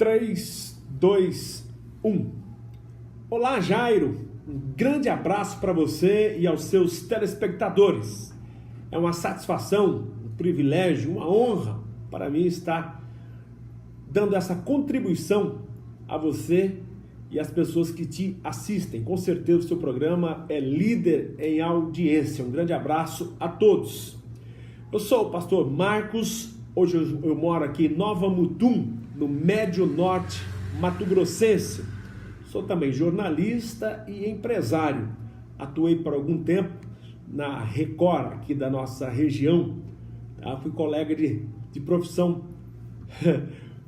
3, 2, 1. Olá, Jairo. Um grande abraço para você e aos seus telespectadores. É uma satisfação, um privilégio, uma honra para mim estar dando essa contribuição a você e às pessoas que te assistem. Com certeza o seu programa é líder em audiência. Um grande abraço a todos. Eu sou o pastor Marcos. Hoje eu moro aqui em Nova Mutum, no Médio Norte Mato Grossense. Sou também jornalista e empresário. Atuei por algum tempo na Record, aqui da nossa região. Tá? Fui colega de profissão,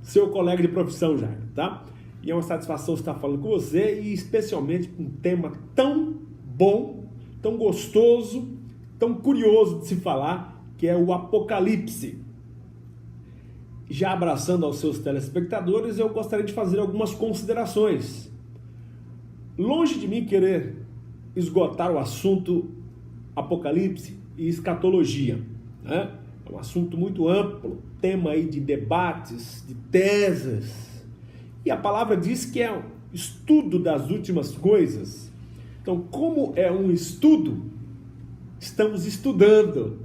seu colega de profissão, Jair, tá? E é uma satisfação estar falando com você e especialmente com um tema tão bom, tão gostoso, tão curioso de se falar, que é o Apocalipse. Já abraçando aos seus telespectadores, eu gostaria de fazer algumas considerações. Longe de mim querer esgotar o assunto Apocalipse e escatologia, né? É um assunto muito amplo, tema aí de debates, de teses. E a palavra diz que é um estudo das últimas coisas. Então, como é um estudo, estamos estudando,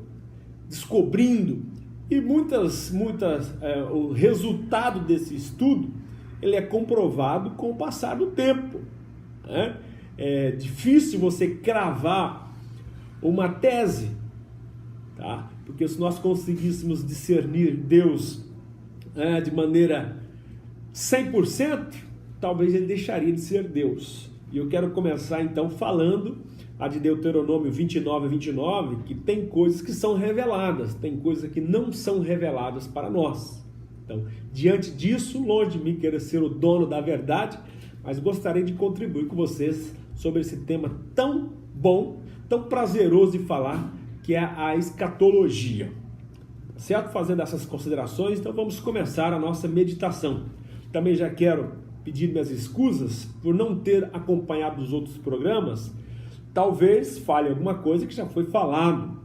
descobrindo, e o resultado desse estudo, ele é comprovado com o passar do tempo. Né? É difícil você cravar uma tese, tá? Porque se nós conseguíssemos discernir Deus de maneira 100%, talvez ele deixaria de ser Deus. E eu quero começar então falando a de Deuteronômio 29, que tem coisas que são reveladas, tem coisas que não são reveladas para nós. Então, diante disso, longe de mim querer ser o dono da verdade, mas gostaria de contribuir com vocês sobre esse tema tão bom, tão prazeroso de falar, que é a escatologia. Certo? Fazendo essas considerações, então vamos começar a nossa meditação. Também já quero pedir minhas escusas por não ter acompanhado os outros programas. Talvez fale alguma coisa que já foi falado.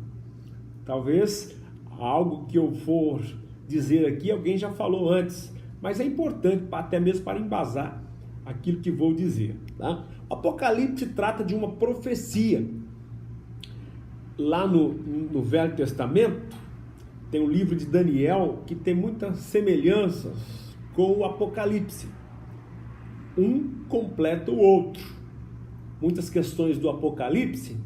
Talvez algo que eu for dizer aqui, alguém já falou antes. Mas é importante, até mesmo para embasar aquilo que vou dizer. Tá? O Apocalipse trata de uma profecia. Lá no Velho Testamento, tem o livro de Daniel, que tem muitas semelhanças com o Apocalipse. Um completa o outro. Muitas questões do Apocalipse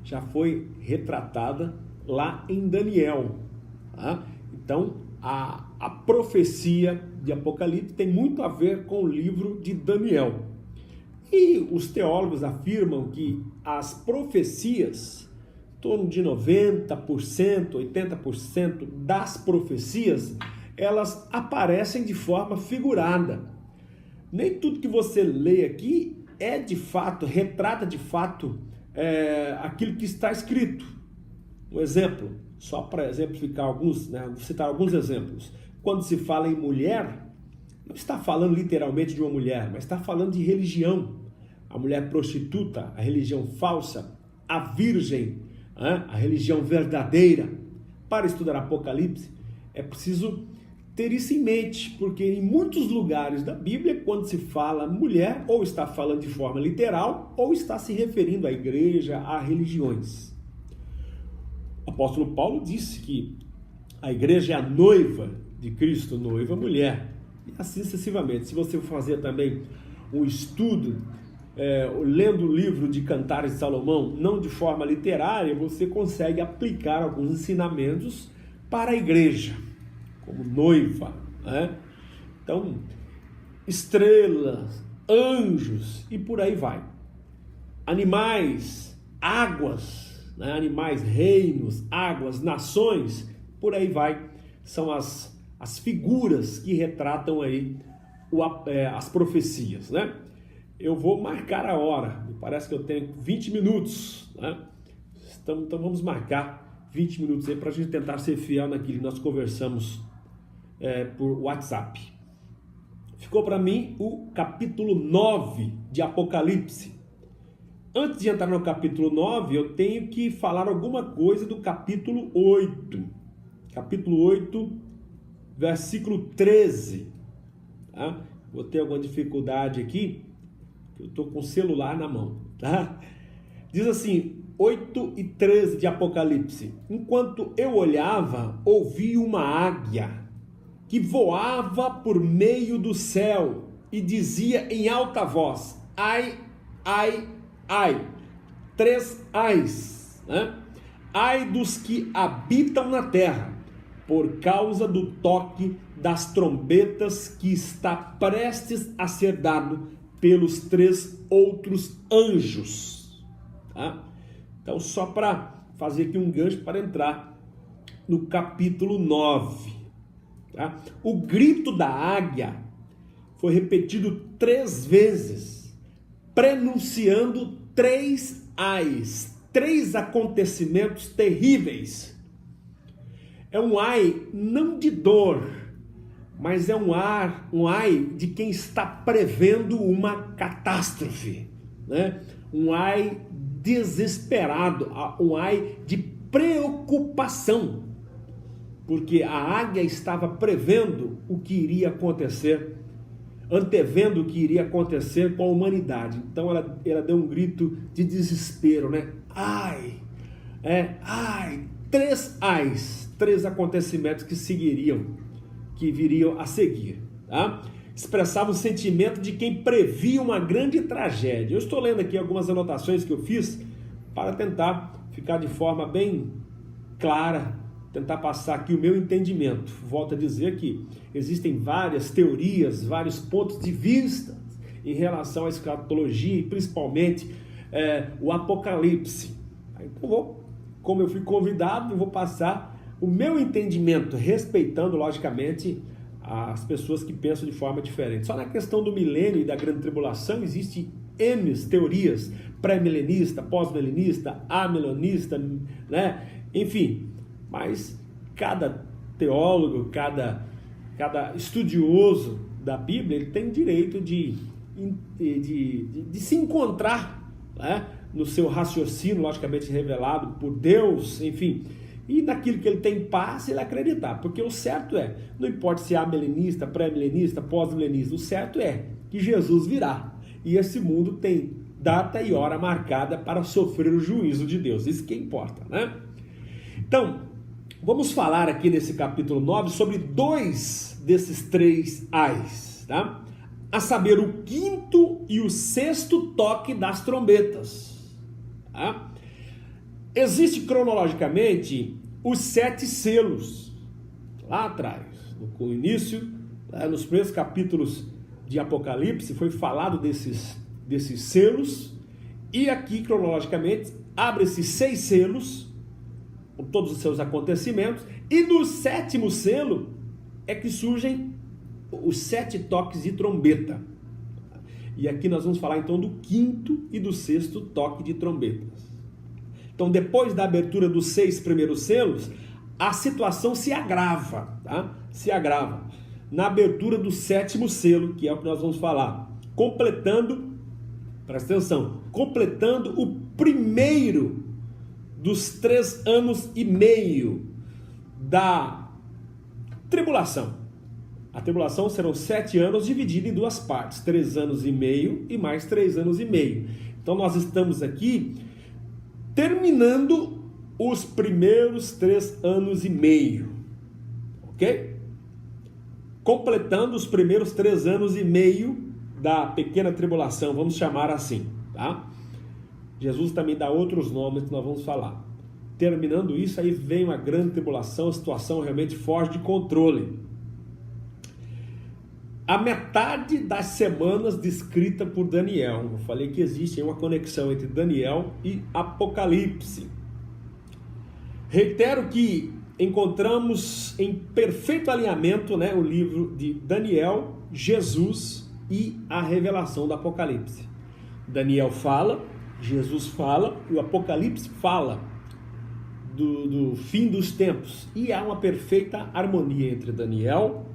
já foi retratada lá em Daniel. Tá? Então, a profecia de Apocalipse tem muito a ver com o livro de Daniel. E os teólogos afirmam que as profecias, em torno de 90%, 80% das profecias, elas aparecem de forma figurada. Nem tudo que você lê aqui é de fato, retrata de fato aquilo que está escrito. Um exemplo, só para exemplificar alguns, né, vou citar alguns exemplos. Quando se fala em mulher, não está falando literalmente de uma mulher, mas está falando de religião. A mulher prostituta, a religião falsa, a virgem, a religião verdadeira. Para estudar Apocalipse, é preciso ter isso em mente, porque em muitos lugares da Bíblia, quando se fala mulher, ou está falando de forma literal, ou está se referindo à igreja, a religiões. O apóstolo Paulo disse que a igreja é a noiva de Cristo, noiva mulher, e assim sucessivamente. Se você for fazer também um estudo, lendo o livro de Cantares de Salomão, não de forma literária, você consegue aplicar alguns ensinamentos para a igreja, como noiva, né? Então, estrelas, anjos e por aí vai. Animais, águas, né? Animais, reinos, águas, nações, por aí vai. São as figuras que retratam aí as profecias, né? Eu vou marcar a hora, me parece que eu tenho 20 minutos, né? Então vamos marcar 20 minutos aí para a gente tentar ser fiel naquilo que nós conversamos por WhatsApp. Ficou para mim o capítulo 9 de Apocalipse. Antes de entrar no capítulo 9, eu tenho que falar alguma coisa do capítulo 8. Capítulo 8, versículo 13. Tá? vou ter alguma dificuldade aqui, eu estou com o celular na mão, tá? Diz assim, 8:13 de Apocalipse. Enquanto eu olhava, ouvi uma águia que voava por meio do céu e dizia em alta voz, ai, ai, ai. 3 ais, né? Ai dos que habitam na terra, por causa do toque das trombetas que está prestes a ser dado pelos 3 outros anjos. Tá? Então, só para fazer aqui um gancho para entrar no capítulo 9. Tá? O grito da águia foi repetido 3 vezes, prenunciando 3 ais, 3 acontecimentos terríveis. É um ai não de dor, mas é um ai de quem está prevendo uma catástrofe, né? Um ai desesperado, um ai de preocupação, porque a águia estava prevendo o que iria acontecer, antevendo o que iria acontecer com a humanidade. Então ela deu um grito de desespero, né? Ai, ai, 3 ais, 3 acontecimentos que viriam a seguir, tá? Expressava o sentimento de quem previa uma grande tragédia. Eu estou lendo aqui algumas anotações que eu fiz para tentar ficar de forma bem clara, tentar passar aqui o meu entendimento. Volto a dizer que existem várias teorias, vários pontos de vista em relação à escatologia e principalmente o Apocalipse. Então, como eu fui convidado, eu vou passar o meu entendimento, respeitando, logicamente, as pessoas que pensam de forma diferente. Só na questão do milênio e da grande tribulação existe N teorias, pré-milenista, pós-milenista, amilenista, né? Enfim, mas cada teólogo, cada estudioso da Bíblia, ele tem direito de se encontrar, né? No seu raciocínio, logicamente revelado por Deus, enfim, e naquilo que ele tem paz, ele acreditar, porque o certo não importa se é amilenista, pré-milenista, pós-milenista, o certo é que Jesus virá, e esse mundo tem data e hora marcada para sofrer o juízo de Deus, isso que importa, né? Então, vamos falar aqui nesse capítulo 9 sobre 2 desses 3 ais, tá? A saber, o 5º e o 6º toque das trombetas, tá? Existe cronologicamente os 7 selos, lá atrás, no início, nos primeiros capítulos de Apocalipse, foi falado desses selos, e aqui cronologicamente abre-se 6 selos, com todos os seus acontecimentos, e no 7º selo é que surgem os 7 toques de trombeta. E aqui nós vamos falar então do 5º e do 6º toque de trombetas. Então, depois da abertura dos 6 primeiros selos, a situação se agrava, tá? Se agrava. Na abertura do 7º selo, que é o que nós vamos falar, completando, presta atenção, completando o primeiro dos 3 anos e meio da tribulação. A tribulação serão 7 anos divididos em 2 partes, 3 anos e meio e mais 3 anos e meio. Então nós estamos aqui terminando os primeiros 3 anos e meio, ok? Completando os primeiros 3 anos e meio da pequena tribulação, vamos chamar assim, tá? Jesus também dá outros nomes que nós vamos falar. Terminando isso, aí vem uma grande tribulação, a situação realmente foge de controle. A metade das semanas descrita por Daniel. Eu falei que existe uma conexão entre Daniel e Apocalipse. Reitero que encontramos em perfeito alinhamento, né, o livro de Daniel, Jesus e a revelação do Apocalipse. Daniel fala, Jesus fala, e o Apocalipse fala do fim dos tempos. E há uma perfeita harmonia entre Daniel,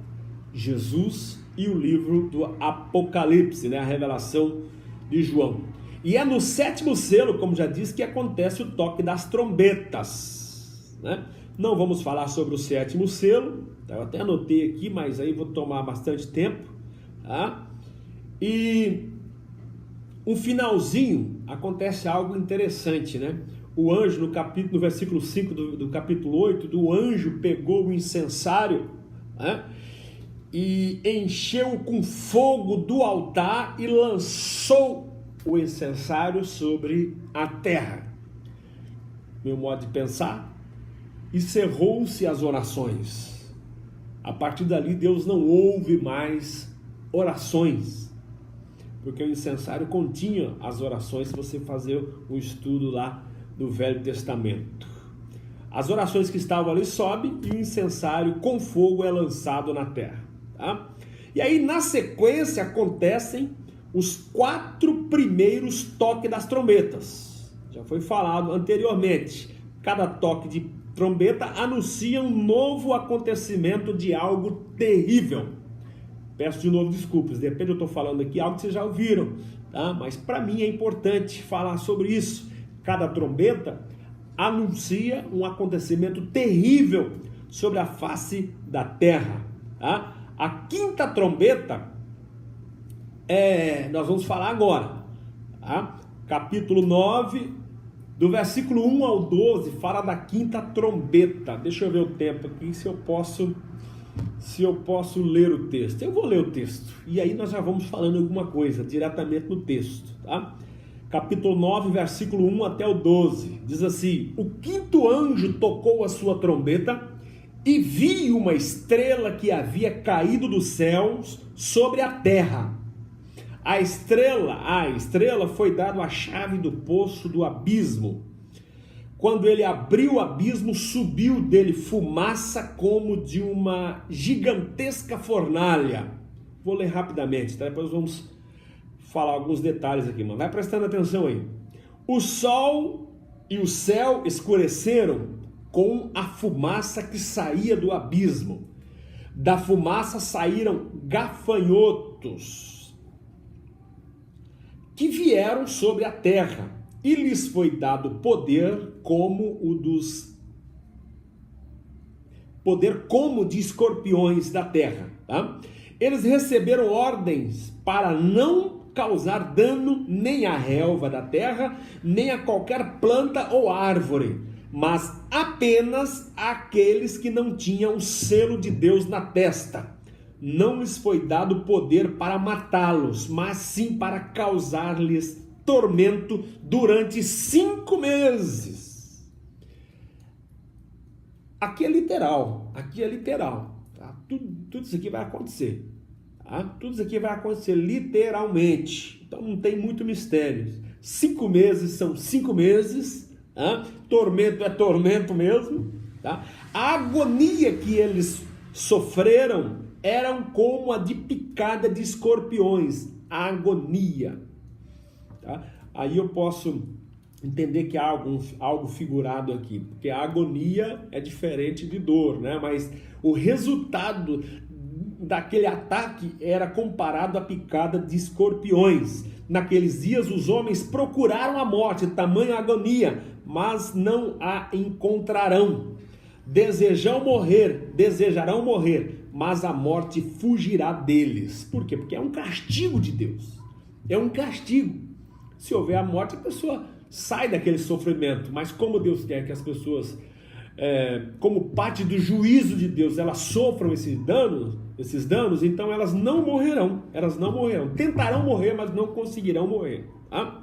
Jesus e o livro do Apocalipse, né? A revelação de João. E é no 7º selo, como já disse, que acontece o toque das trombetas, né? Não vamos falar sobre o 7º selo, eu até anotei aqui, mas aí vou tomar bastante tempo, Tá? E um finalzinho, acontece algo interessante, né? O anjo, no versículo 5 do capítulo 8, do anjo pegou o incensário, né? E encheu com fogo do altar e lançou o incensário sobre a terra. Meu modo de pensar, e cerrou-se as orações. A partir dali, Deus não ouve mais orações, porque o incensário continha as orações, se você fazer o estudo lá do Velho Testamento. As orações que estavam ali sobem e o incensário com fogo é lançado na terra. Tá? E aí, na sequência, acontecem os 4 primeiros toques das trombetas. Já foi falado anteriormente. Cada toque de trombeta anuncia um novo acontecimento de algo terrível. Peço de novo desculpas, de repente eu estou falando aqui algo que vocês já ouviram, tá? Mas para mim é importante falar sobre isso. Cada trombeta anuncia um acontecimento terrível sobre a face da terra. Tá? A 5ª trombeta, nós vamos falar agora. Tá? Capítulo 9, do versículo 1 ao 12, fala da 5ª trombeta. Deixa eu ver o tempo aqui, se eu posso ler o texto. Eu vou ler o texto, e aí nós já vamos falando alguma coisa, diretamente no texto. Tá? Capítulo 9, versículo 1 até o 12, diz assim: o 5º anjo tocou a sua trombeta, e vi uma estrela que havia caído dos céus sobre a terra. A estrela foi dada a chave do poço do abismo. Quando ele abriu o abismo, subiu dele fumaça como de uma gigantesca fornalha. Vou ler rapidamente, tá? Depois vamos falar alguns detalhes aqui, mano. Vai prestando atenção aí. O sol e o céu escureceram com a fumaça que saía do abismo. Da fumaça saíram gafanhotos que vieram sobre a terra, e lhes foi dado poder como de escorpiões da terra. Tá? Eles receberam ordens para não causar dano nem à relva da terra, nem a qualquer planta ou árvore, mas apenas àqueles que não tinham o selo de Deus na testa. Não lhes foi dado poder para matá-los, mas sim para causar-lhes tormento durante 5 meses. Aqui é literal. Tá? Tudo isso aqui vai acontecer. Tá? Tudo isso aqui vai acontecer literalmente. Então não tem muito mistério. 5 meses são 5 meses. Tá? Tormento é tormento mesmo. Tá? A agonia que eles sofreram eram como a de picada de escorpiões. A agonia. Tá? Aí eu posso entender que há algo figurado aqui, porque a agonia é diferente de dor, né? Mas o resultado daquele ataque era comparado à picada de escorpiões. Naqueles dias os homens procuraram a morte, tamanha agonia, mas não a encontrarão. Desejarão morrer, mas a morte fugirá deles. Por quê? Porque é um castigo de Deus. É um castigo. Se houver a morte, a pessoa sai daquele sofrimento. Mas como Deus quer que as pessoas, como parte do juízo de Deus, elas sofram esses danos, então elas não morrerão. Tentarão morrer, mas não conseguirão morrer. Tá?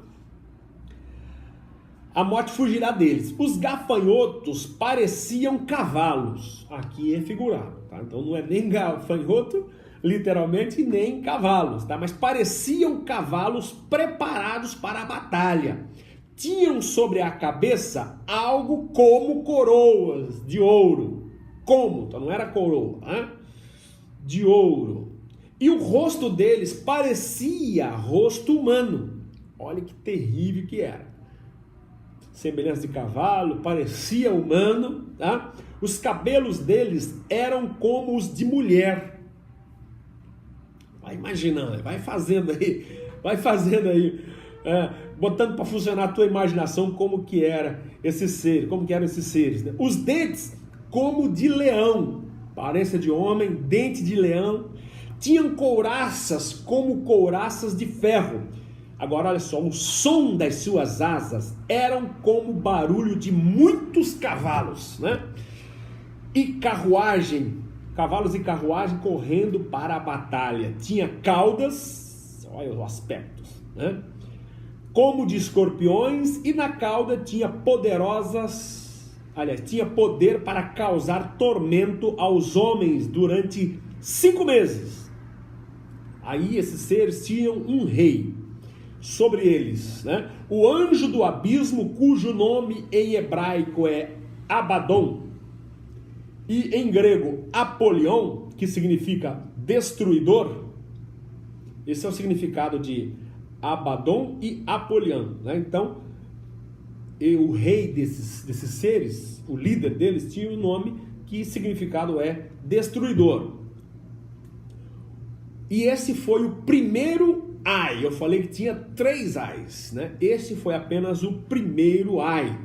A morte fugirá deles. Os gafanhotos pareciam cavalos. Aqui é figurado, tá? Então não é nem gafanhoto, literalmente, nem cavalos, tá? Mas pareciam cavalos preparados para a batalha. Tinham sobre a cabeça algo como coroas de ouro. Então não era coroa, tá? De ouro. E o rosto deles parecia rosto humano. Olha que terrível que era. Semelhança de cavalo, parecia humano, tá? Os cabelos deles eram como os de mulher. Vai imaginando, vai fazendo aí, botando para funcionar a tua imaginação como que eram esses seres, né? Os dentes como de leão, aparência de homem, dente de leão, tinham couraças como couraças de ferro. Agora olha só, o som das suas asas eram como o barulho de muitos cavalos, né? E cavalos e carruagem correndo para a batalha. Tinha caudas, olha os aspectos, né? Como de escorpiões, e na cauda tinha tinha poder para causar tormento aos homens durante 5 meses. Aí esses seres tinham um rei sobre eles, né? O anjo do abismo, cujo nome em hebraico é Abaddon, e em grego Apolion, que significa destruidor. Esse é o significado de Abaddon e Apolion, né? Então, o rei desses seres, o líder deles, tinha um nome que significado é destruidor. E esse foi o primeiro ai. Eu falei que tinha 3 ais, né? Esse foi apenas o primeiro ai,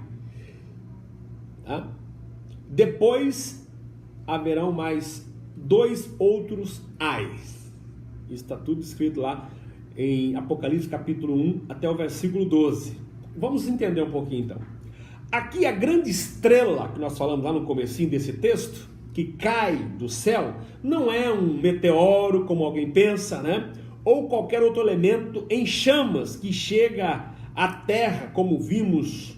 tá? Depois haverão mais 2 outros ais. Isso está tudo escrito lá em Apocalipse capítulo 1 até o versículo 12. Vamos entender um pouquinho então. Aqui a grande estrela que nós falamos lá no comecinho desse texto, que cai do céu, não é um meteoro como alguém pensa, né? Ou qualquer outro elemento em chamas que chega à terra, como vimos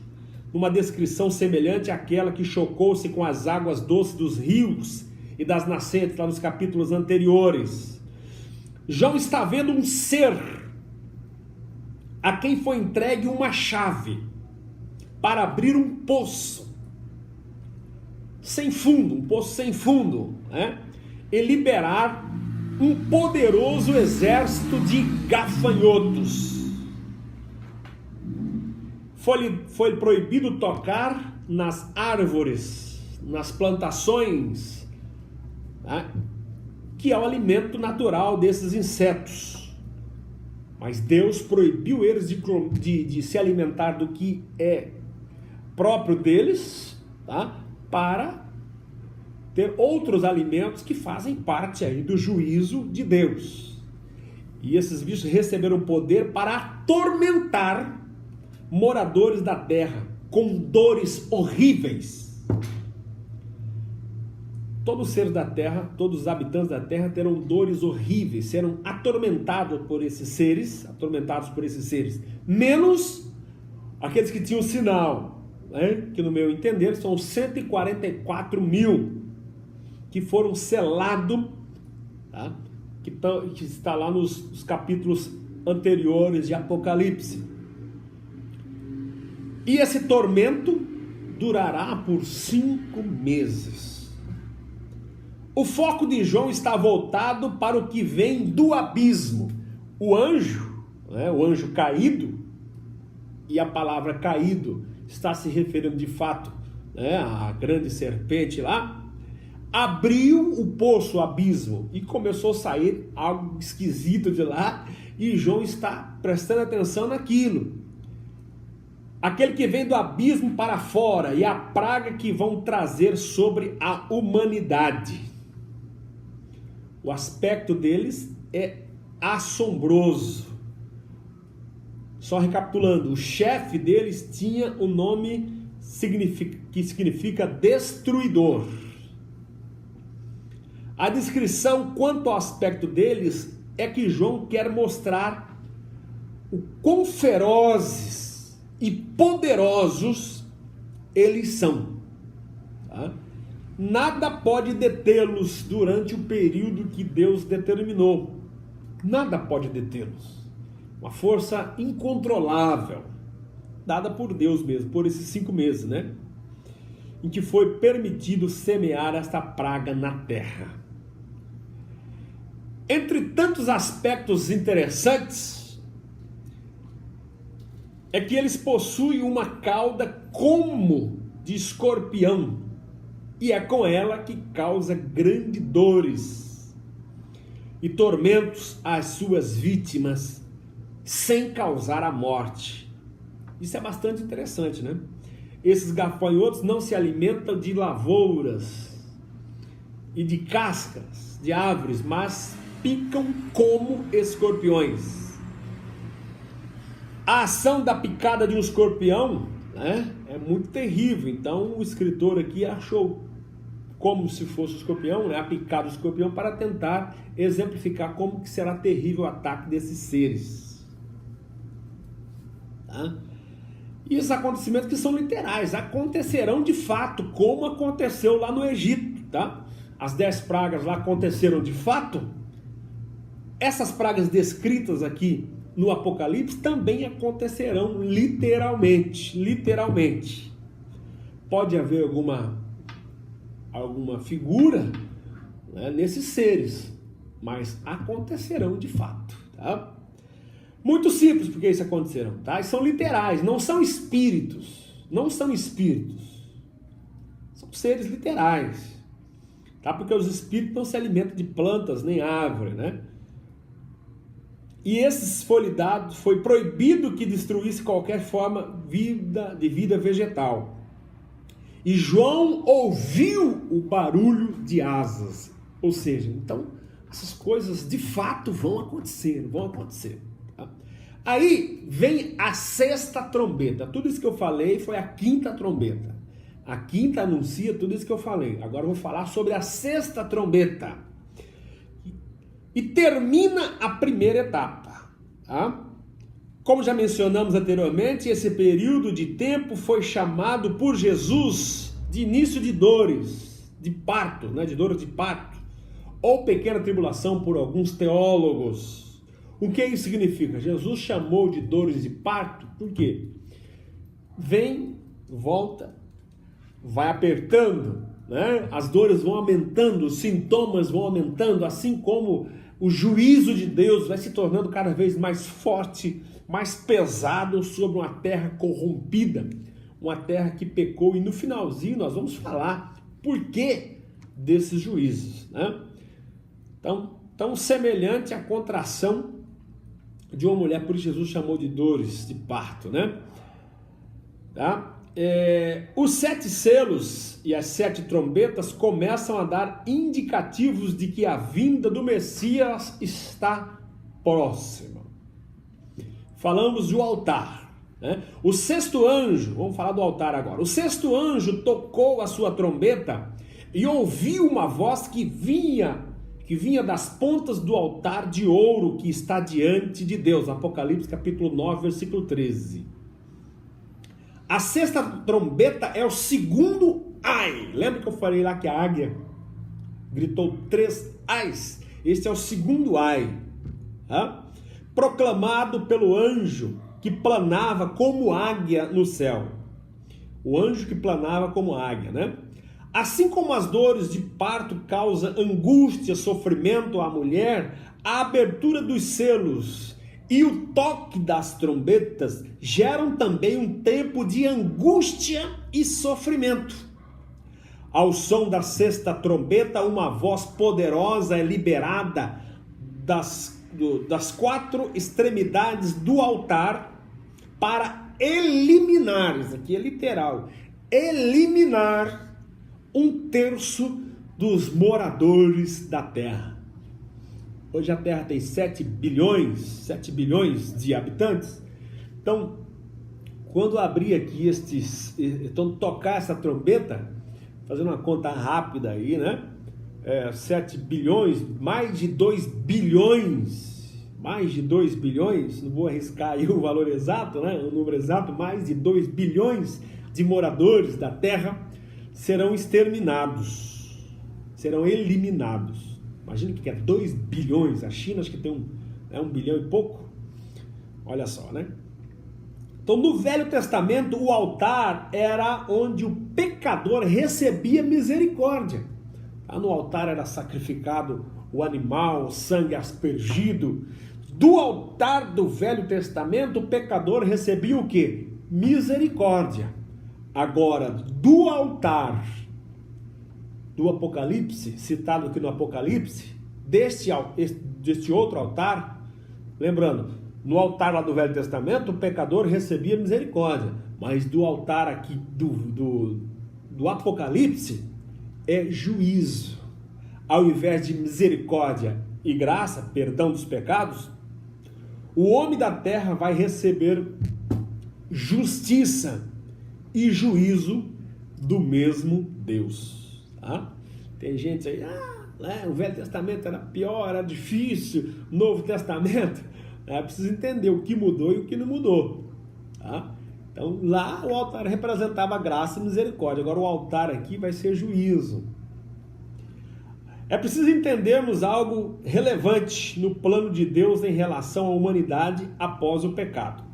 numa descrição semelhante àquela que chocou-se com as águas doces dos rios e das nascentes, lá nos capítulos anteriores. João está vendo um ser a quem foi entregue uma chave para abrir um poço sem fundo, né? E liberar um poderoso exército de gafanhotos. Foi proibido tocar nas árvores, nas plantações, né? Que é o alimento natural desses insetos. Mas Deus proibiu eles de se alimentar do que é próprio deles, tá? Para ter outros alimentos que fazem parte aí do juízo de Deus. E esses bichos receberam poder para atormentar moradores da terra com dores horríveis. Todos os seres da terra, todos os habitantes da terra terão dores horríveis, serão atormentados por esses seres, menos aqueles que tinham sinal, né? Que no meu entender são 144 mil que foram selados, tá? Que está lá nos capítulos anteriores de Apocalipse. E esse tormento durará por 5 meses. O foco de João está voltado para o que vem do abismo. O anjo, né, o anjo caído, e a palavra caído está se referindo de fato, né, à grande serpente lá, abriu o poço, o abismo, e começou a sair algo esquisito de lá, e João está prestando atenção naquilo. Aquele que vem do abismo para fora, e a praga que vão trazer sobre a humanidade. O aspecto deles é assombroso. Só recapitulando, o chefe deles tinha o nome que significa destruidor. A descrição quanto ao aspecto deles é que João quer mostrar o quão ferozes e poderosos eles são, tá? Nada pode detê-los durante o período que Deus determinou. Nada pode detê-los. Uma força incontrolável, dada por Deus mesmo, por esses 5 meses, né? Em que foi permitido semear esta praga na terra. Entre tantos aspectos interessantes, é que eles possuem uma cauda como de escorpião, e é com ela que causa grandes dores e tormentos às suas vítimas, sem causar a morte. Isso é bastante interessante, né? Esses gafanhotos não se alimentam de lavouras e de cascas de árvores, mas picam como escorpiões. A ação da picada de um escorpião, né, é muito terrível. Então o escritor aqui achou como se fosse o escorpião, né, a picada do escorpião, para tentar exemplificar como que será terrível o ataque desses seres. Tá? E esses acontecimentos que são literais, acontecerão de fato, como aconteceu lá no Egito. Tá? As 10 pragas lá aconteceram de fato. Essas pragas descritas aqui no Apocalipse também acontecerão literalmente. Literalmente. Pode haver alguma figura, né, nesses seres, mas acontecerão de fato. Tá? Muito simples porque isso acontecerão. Tá? E são literais, não são espíritos. Não são espíritos. São seres literais. Tá? Porque os espíritos não se alimentam de plantas nem árvore, né? E esses foi proibido que destruísse qualquer forma de vida vegetal. E João ouviu o barulho de asas. Ou seja, então, essas coisas de fato vão acontecer. Tá? Aí vem a 6ª trombeta. Tudo isso que eu falei foi a 5ª trombeta. A 5ª anuncia tudo isso que eu falei. Agora eu vou falar sobre a 6ª trombeta. E termina a primeira etapa. Tá? Como já mencionamos anteriormente, esse período de tempo foi chamado por Jesus de início de dores, de parto, né? De dores de parto, ou pequena tribulação por alguns teólogos. O que isso significa? Jesus chamou de dores de parto, por quê? Vem, volta, vai apertando, né? As dores vão aumentando, os sintomas vão aumentando, assim como o juízo de Deus vai se tornando cada vez mais forte, mais pesado sobre uma terra corrompida, uma terra que pecou. E no finalzinho nós vamos falar por que desses juízos, né? Então, semelhante à contração de uma mulher, por isso Jesus chamou de dores de parto, né? Tá? Os 7 selos e as 7 trombetas começam a dar indicativos de que a vinda do Messias está próxima. Falamos do altar, né? O 6º anjo, vamos falar do altar agora. O 6º anjo tocou a sua trombeta e ouviu uma voz que vinha das pontas do altar de ouro que está diante de Deus. Apocalipse capítulo 9, versículo 13. A 6ª trombeta é o 2º ai. Lembra que eu falei lá que a águia gritou 3 ais? Este é o 2º ai. Tá? Proclamado pelo anjo que planava como águia no céu. O anjo que planava como águia, né? Assim como as dores de parto causam angústia, sofrimento à mulher, a abertura dos selos e o toque das trombetas geram também um tempo de angústia e sofrimento. Ao som da 6ª trombeta, uma voz poderosa é liberada das 4 extremidades do altar para eliminar, isso aqui é literal, eliminar 1/3 dos moradores da terra. Hoje a Terra tem 7 bilhões de habitantes. Então, quando abrir aqui então tocar essa trombeta, fazendo uma conta rápida aí, né? 7 bilhões, mais de 2 bilhões, não vou arriscar aí o valor exato, né? O número exato, mais de 2 bilhões de moradores da Terra serão exterminados, serão eliminados. Imagina que é 2 bilhões, a China acho que tem 1 bilhão e pouco, olha só, né? Então no Velho Testamento o altar era onde o pecador recebia misericórdia. No altar era sacrificado o animal, o sangue aspergido. Do altar do Velho Testamento o pecador recebia o quê? Misericórdia. Agora, do altar do Apocalipse, citado aqui no Apocalipse, deste outro altar, lembrando, no altar lá do Velho Testamento, o pecador recebia misericórdia, mas do altar aqui do Apocalipse é juízo. Ao invés de misericórdia e graça, perdão dos pecados, o homem da terra vai receber justiça e juízo do mesmo Deus. Tá? Tem gente aí, o Velho Testamento era pior, era difícil, o Novo Testamento, precisa entender o que mudou e o que não mudou. Tá? Então lá o altar representava graça e misericórdia, agora o altar aqui vai ser juízo. É preciso entendermos algo relevante no plano de Deus em relação à humanidade após o pecado.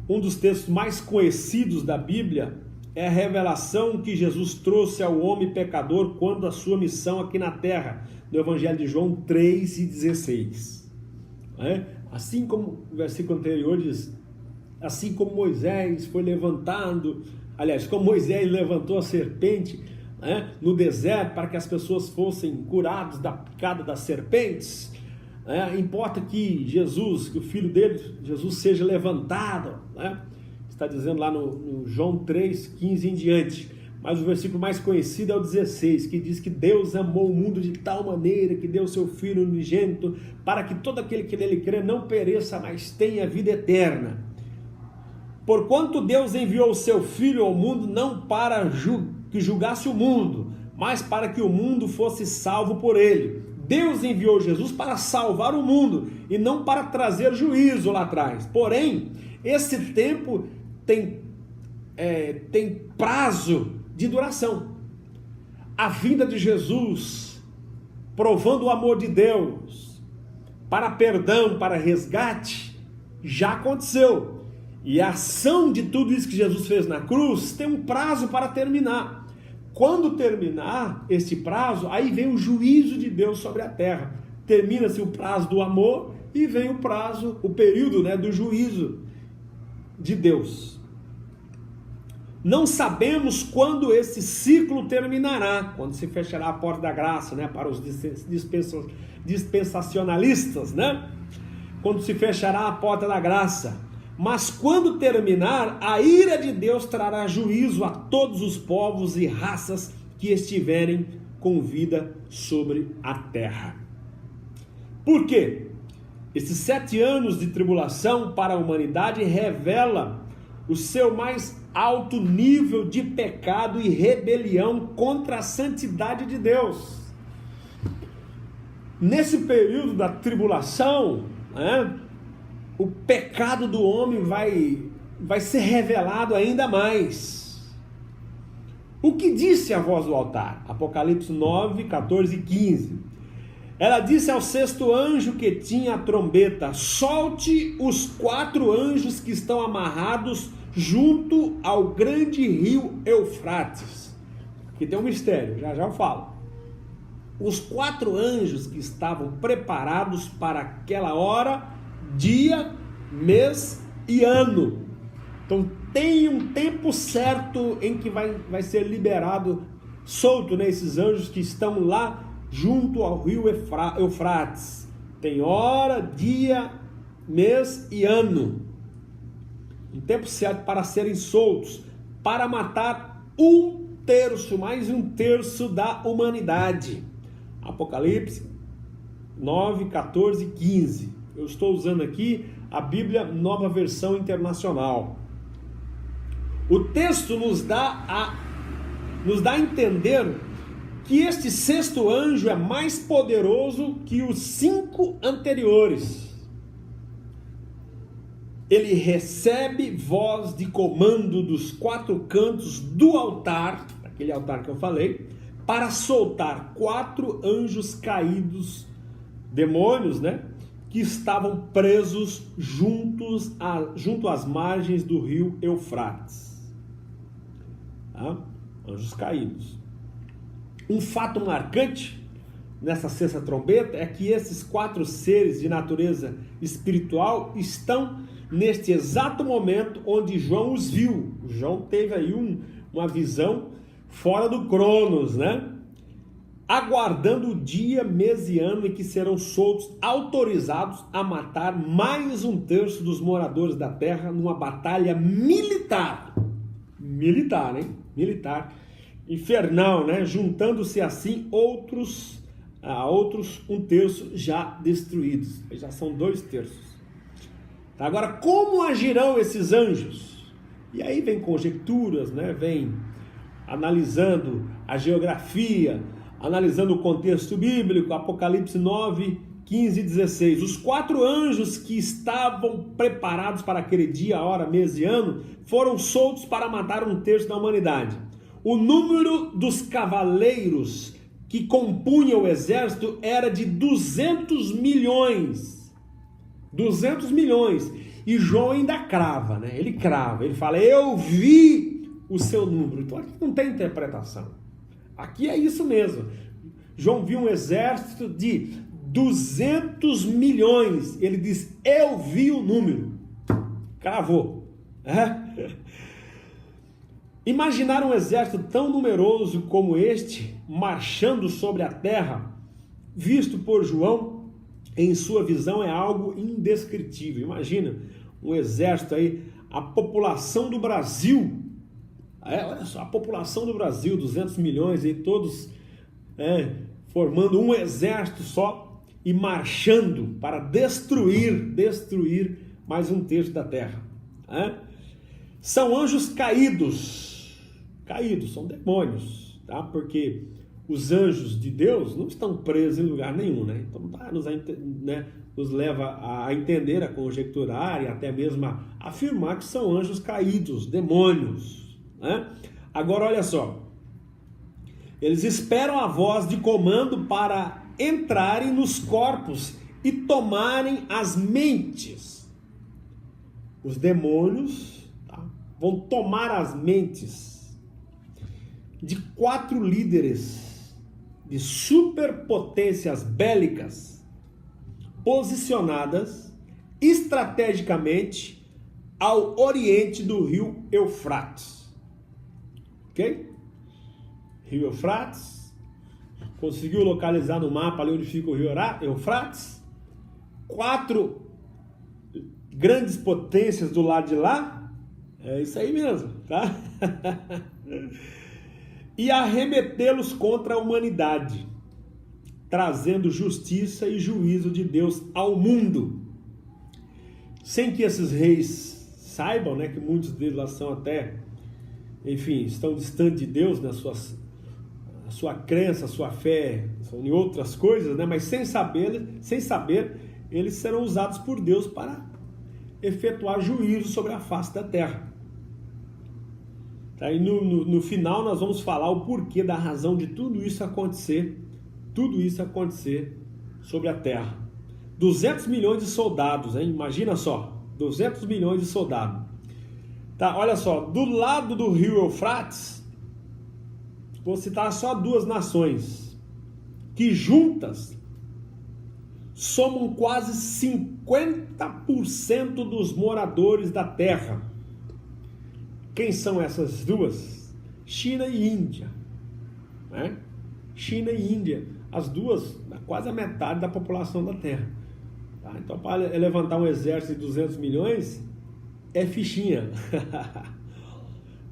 Um dos textos mais conhecidos da Bíblia é a revelação que Jesus trouxe ao homem pecador quando a sua missão aqui na terra, no Evangelho de João 3:16. Assim como o versículo anterior diz, assim como Moisés foi levantado, aliás, como Moisés levantou a serpente no deserto para que as pessoas fossem curadas da picada das serpentes, importa que Jesus, que o filho dele, Jesus, seja levantado, está dizendo lá no João 3:15 em diante, mas o versículo mais conhecido é o 16, que diz que Deus amou o mundo de tal maneira que deu seu Filho unigênito para que todo aquele que nele crê não pereça, mas tenha vida eterna. Porquanto Deus enviou o seu Filho ao mundo não para que julgasse o mundo, mas para que o mundo fosse salvo por ele. Deus enviou Jesus para salvar o mundo e não para trazer juízo lá atrás. Porém, esse tempo tem prazo de duração. A vinda de Jesus, provando o amor de Deus, para perdão, para resgate, já aconteceu. E a ação de tudo isso que Jesus fez na cruz tem um prazo para terminar. Quando terminar este prazo, aí vem o juízo de Deus sobre a terra. Termina-se o prazo do amor e vem o período do juízo de Deus. Não sabemos quando esse ciclo terminará, quando se fechará a porta da graça, para os dispensacionalistas, quando se fechará a porta da graça. Mas quando terminar, a ira de Deus trará juízo a todos os povos e raças que estiverem com vida sobre a terra. Por quê? Esses 7 anos de tribulação para a humanidade revela o seu mais alto nível de pecado e rebelião contra a santidade de Deus. Nesse período da tribulação, o pecado do homem vai ser revelado ainda mais. O que disse a voz do altar? Apocalipse 9, 14 e 15. Ela disse ao 6º anjo que tinha a trombeta: solte os 4 anjos que estão amarrados junto ao grande rio Eufrates. Aqui tem um mistério, já eu falo. Os 4 anjos que estavam preparados para aquela hora, dia, mês e ano. Então tem um tempo certo em que vai ser liberado, solto, esses anjos que estão lá junto ao rio Eufrates. Tem hora, dia, mês e ano. Um tempo certo para serem soltos, para matar 1/3, mais 1/3 da humanidade. Apocalipse 9, 14 e 15. Eu estou usando aqui a Bíblia Nova Versão Internacional. O texto nos dá a entender que este 6º anjo é mais poderoso que os 5 anteriores. Ele recebe voz de comando dos 4 cantos do altar, aquele altar que eu falei, para soltar 4 anjos caídos, demônios, que estavam presos junto às margens do rio Eufrates. Anjos caídos. Um fato marcante nessa 6ª trombeta é que esses 4 seres de natureza espiritual estão neste exato momento onde João os viu. João teve aí uma visão fora do Cronos, aguardando o dia, mês e ano em que serão soltos, autorizados a matar mais 1/3 dos moradores da terra numa batalha militar. Militar, infernal, juntando-se assim outros a outros 1/3 já destruídos. Já são 2/3. Tá? Agora, como agirão esses anjos? E aí vem conjecturas, né? Vem analisando a geografia, analisando o contexto bíblico, Apocalipse 9, 15 e 16. Os 4 anjos que estavam preparados para aquele dia, hora, mês e ano, foram soltos para matar 1/3 da humanidade. O número dos cavaleiros que compunham o exército era de 200 milhões. 200 milhões. E João ainda crava, né? Ele crava, ele fala, eu vi o seu número. Então aqui não tem interpretação. Aqui é isso mesmo. João viu um exército de 200 milhões. Ele diz, eu vi o número. Cravou. Imaginar um exército tão numeroso como este, marchando sobre a terra, visto por João, em sua visão é algo indescritível. Imagina um exército aí, a população do Brasil, olha só, a população do Brasil, 200 milhões, aí, todos formando um exército só e marchando para destruir mais 1/3 da terra. São anjos caídos, são demônios, tá? Porque os anjos de Deus não estão presos em lugar nenhum, né? Então nos leva a entender, a conjecturar e até mesmo a afirmar que são anjos caídos, demônios, né? Agora olha só, eles esperam a voz de comando para entrarem nos corpos e tomarem as mentes. Os demônios, tá, vão tomar as mentes de 4 líderes de superpotências bélicas posicionadas estrategicamente ao oriente do rio Eufrates. Ok? Rio Eufrates. Conseguiu localizar no mapa ali onde fica o rio Eufrates? 4 grandes potências do lado de lá? É isso aí mesmo, tá? E arremetê-los contra a humanidade, trazendo justiça e juízo de Deus ao mundo. Sem que esses reis saibam, né, que muitos deles lá são até, enfim, estão distantes de Deus, né, a sua crença, a sua fé, são em outras coisas, né, mas sem saber, eles serão usados por Deus para efetuar juízo sobre a face da terra. Aí no final nós vamos falar o porquê da razão de tudo isso acontecer sobre a terra. 200 milhões de soldados, hein? Imagina só, 200 milhões de soldados. Tá, olha só, do lado do rio Eufrates, vou citar só 2 nações, que juntas somam quase 50% dos moradores da terra. Quem são essas 2? China e Índia, né? China e Índia, as 2, quase a metade da população da Terra. Tá? Então, para levantar um exército de 200 milhões, é fichinha.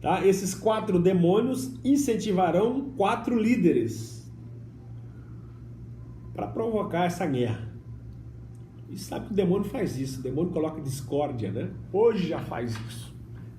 Tá? Esses 4 demônios incentivarão 4 líderes para provocar essa guerra. E sabe que o demônio faz isso, o demônio coloca discórdia, né? Hoje já faz isso.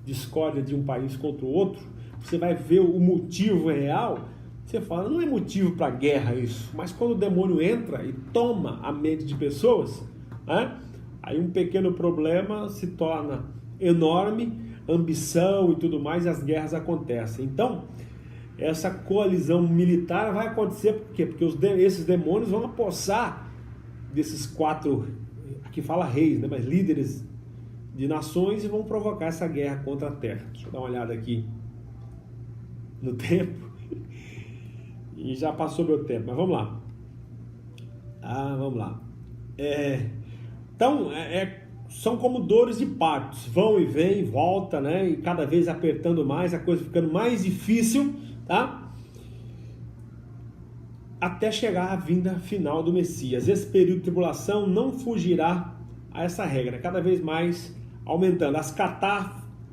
Discórdia de um país contra o outro, você vai ver o motivo real, você fala, não é motivo para guerra isso, mas quando o demônio entra e toma a mente de pessoas, né, aí um pequeno problema se torna enorme, ambição e tudo mais, e as guerras acontecem. Então, essa coalizão militar vai acontecer por quê? Porque esses demônios vão apossar desses 4, aqui fala reis, né, mas líderes de nações, e vão provocar essa guerra contra a terra. Deixa eu dar uma olhada aqui no tempo. E já passou meu tempo, mas vamos lá. Vamos lá. Então, são como dores de partos. Vão e vêm, volta, né? E cada vez apertando mais, a coisa ficando mais difícil, tá? Até chegar à vinda final do Messias. Esse período de tribulação não fugirá a essa regra. Cada vez mais aumentando. As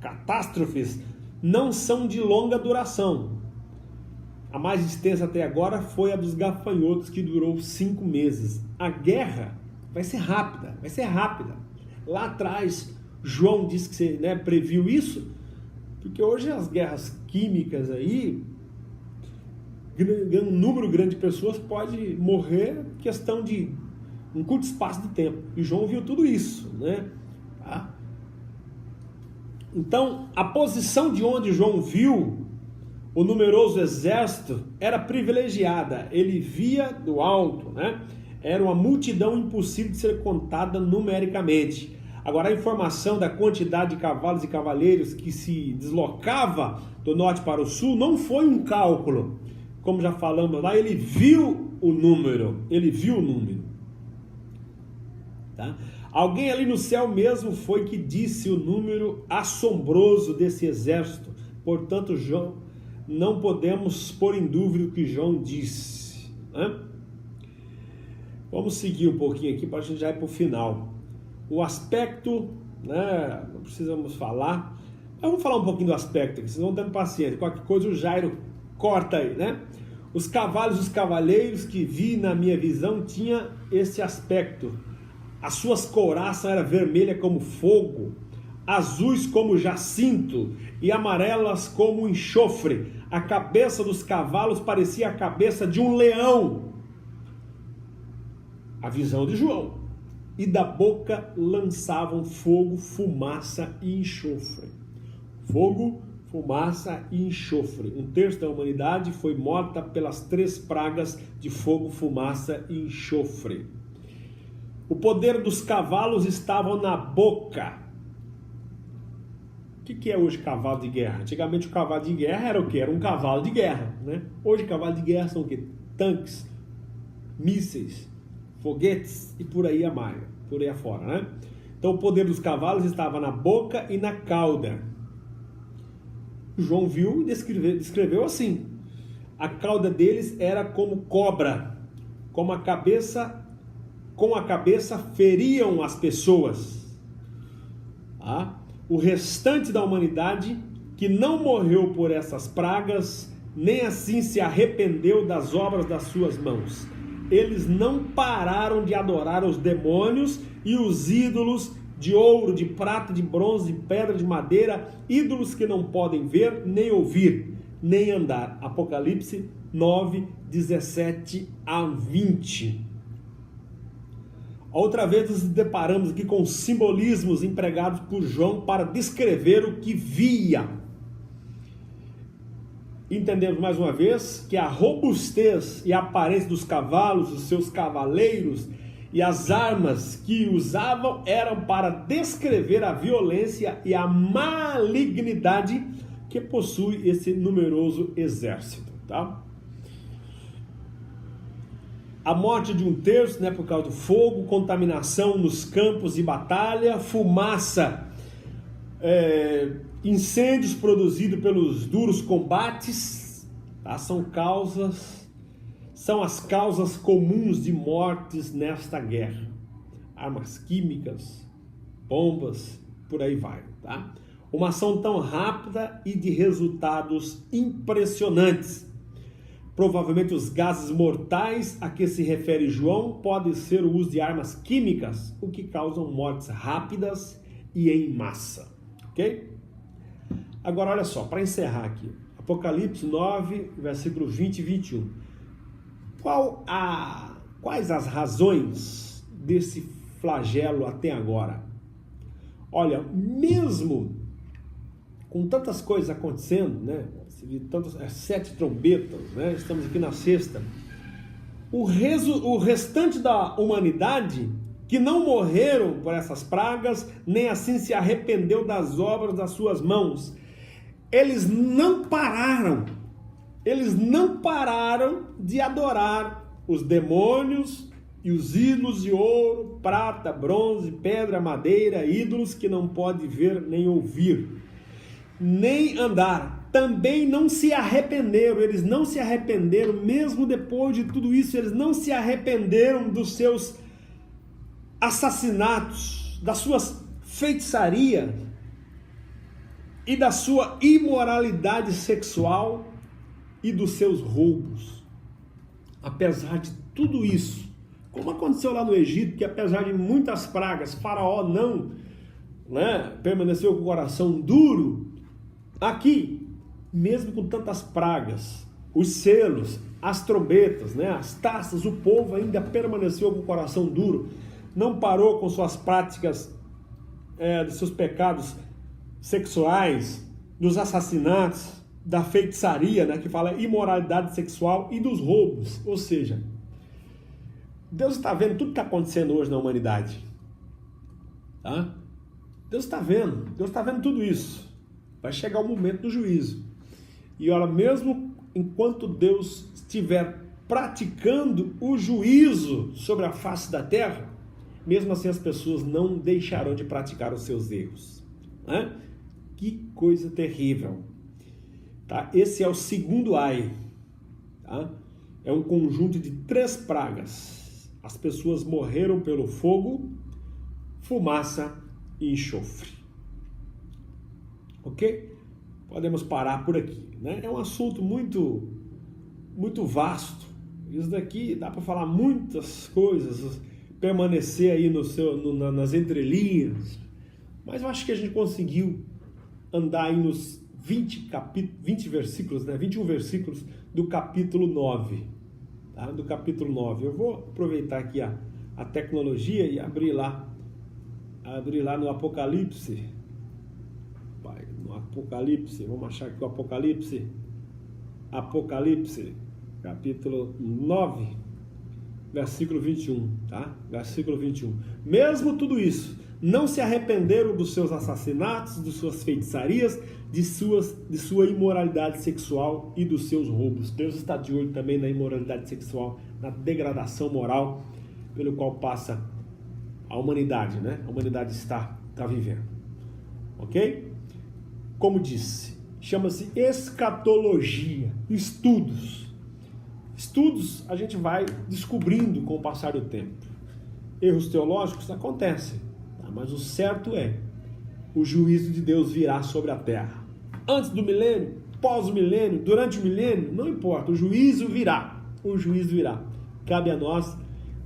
catástrofes não são de longa duração. A mais extensa até agora foi a dos gafanhotos, que durou 5 meses. A guerra vai ser rápida. Lá atrás, João disse que previu isso, porque hoje as guerras químicas aí, um número grande de pessoas pode morrer em questão de um curto espaço de tempo. E João viu tudo isso, né? Tá? Então, a posição de onde João viu o numeroso exército era privilegiada. Ele via do alto, né? Era uma multidão impossível de ser contada numericamente. Agora, a informação da quantidade de cavalos e cavaleiros que se deslocava do norte para o sul não foi um cálculo. Como já falamos lá, ele viu o número. Tá? Alguém ali no céu mesmo foi que disse o número assombroso desse exército. Portanto, João, não podemos pôr em dúvida o que João disse, né? Vamos seguir um pouquinho aqui para a gente já ir para o final. O aspecto, né? Não precisamos falar, mas vamos falar um pouquinho do aspecto aqui, vocês vão tendo paciência. Qualquer coisa o Jairo corta aí, né? Os cavalos e os cavaleiros que vi na minha visão tinha esse aspecto. As suas couraças eram vermelhas como fogo, azuis como jacinto e amarelas como enxofre. A cabeça dos cavalos parecia a cabeça de um leão. A visão de João. E da boca lançavam fogo, fumaça e enxofre. Fogo, fumaça e enxofre. 1/3 da humanidade foi morta pelas 3 pragas de fogo, fumaça e enxofre. O poder dos cavalos estava na boca. O que é hoje cavalo de guerra? Antigamente o cavalo de guerra era o quê? Era um cavalo de guerra, né? Hoje cavalo de guerra são o quê? Tanques, mísseis, foguetes e por aí afora, né? Então o poder dos cavalos estava na boca e na cauda. João viu e descreveu assim: a cauda deles era como cobra, com a cabeça feriam as pessoas. O restante da humanidade que não morreu por essas pragas, nem assim se arrependeu das obras das suas mãos. Eles não pararam de adorar os demônios e os ídolos de ouro, de prata, de bronze, de pedra, de madeira, ídolos que não podem ver, nem ouvir, nem andar. Apocalipse 9, 17 a 20. Outra vez nos deparamos aqui com simbolismos empregados por João para descrever o que via. Entendemos mais uma vez que a robustez e a aparência dos cavalos, os seus cavaleiros e as armas que usavam eram para descrever a violência e a malignidade que possui esse numeroso exército, tá? A morte de 1/3, né, por causa do fogo, contaminação nos campos de batalha, fumaça, incêndios produzidos pelos duros combates, tá? São as causas comuns de mortes nesta guerra. Armas químicas, bombas, por aí vai, tá? Uma ação tão rápida e de resultados impressionantes. Provavelmente os gases mortais a que se refere João podem ser o uso de armas químicas, o que causam mortes rápidas e em massa. Ok? Agora olha só, para encerrar aqui, Apocalipse 9, versículo 20 e 21. Quais as razões desse flagelo até agora? Olha, mesmo com tantas coisas acontecendo, né? 7 trombetas, né? Estamos aqui na 6ª. O restante da humanidade que não morreram por essas pragas, nem assim se arrependeu das obras das suas mãos. Eles não pararam de adorar os demônios e os ídolos de ouro, prata, bronze, pedra, madeira, ídolos que não pode ver nem ouvir, nem andar. Também não se arrependeram, eles não se arrependeram, mesmo depois de tudo isso, eles não se arrependeram dos seus assassinatos, das suas feitiçarias e da sua imoralidade sexual, e dos seus roubos. Apesar de tudo isso, como aconteceu lá no Egito, que apesar de muitas pragas, Faraó não permaneceu com o coração duro, aqui, mesmo com tantas pragas, os selos, as trombetas, as taças, o povo ainda permaneceu com o coração duro, não parou com suas práticas, dos seus pecados sexuais, dos assassinatos, da feitiçaria, que fala imoralidade sexual, e dos roubos. Ou seja, Deus está vendo tudo que está acontecendo hoje na humanidade. Tá? Deus está vendo tudo isso. Vai chegar o momento do juízo. E olha, mesmo enquanto Deus estiver praticando o juízo sobre a face da terra, mesmo assim as pessoas não deixarão de praticar os seus erros. Que coisa terrível. Tá? Esse é o segundo ai. Tá? É um conjunto de 3 pragas. As pessoas morreram pelo fogo, fumaça e enxofre. Ok? Podemos parar por aqui. É um assunto muito, muito vasto. Isso daqui dá para falar muitas coisas, permanecer aí nas entrelinhas. Mas eu acho que a gente conseguiu andar aí nos 21 versículos do capítulo 9. Tá? Do capítulo 9. Eu vou aproveitar aqui a tecnologia e abrir lá no Apocalipse. No Apocalipse, vamos achar aqui o Apocalipse. Apocalipse, capítulo 9, versículo 21, tá? Versículo 21. Mesmo tudo isso, não se arrependeram dos seus assassinatos, de suas feitiçarias, de sua imoralidade sexual e dos seus roubos. Deus está de olho também na imoralidade sexual, na degradação moral pelo qual passa a humanidade, A humanidade está vivendo. Ok? Como disse, chama-se escatologia, estudos. Estudos a gente vai descobrindo com o passar do tempo. Erros teológicos acontecem, mas o certo é, o juízo de Deus virá sobre a terra. Antes do milênio, pós o milênio, durante o milênio, não importa, o juízo virá. Cabe a nós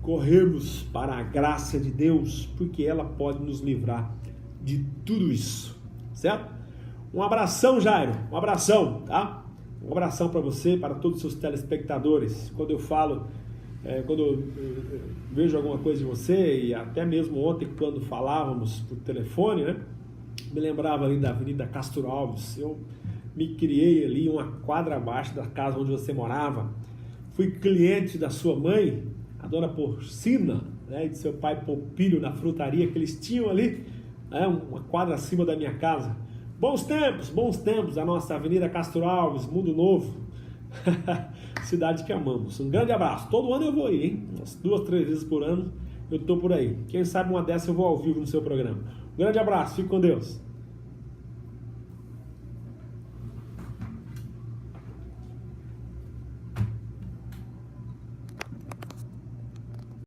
corrermos para a graça de Deus, porque ela pode nos livrar de tudo isso, certo? Um abração, Jairo, um abração, tá? Um abração para você, para todos os seus telespectadores. Quando eu falo, quando eu vejo alguma coisa de você, e até mesmo ontem, quando falávamos por telefone, me lembrava ali da Avenida Castro Alves. Eu me criei ali uma quadra abaixo da casa onde você morava. Fui cliente da sua mãe, a dona Porcina, e de seu pai Popilho, na frutaria que eles tinham ali, uma quadra acima da minha casa. Bons tempos, a nossa Avenida Castro Alves, Mundo Novo, cidade que amamos. Um grande abraço. Todo ano eu vou aí, hein? Umas 2, 3 vezes por ano eu tô por aí. Quem sabe uma dessas eu vou ao vivo no seu programa. Um grande abraço, fique com Deus.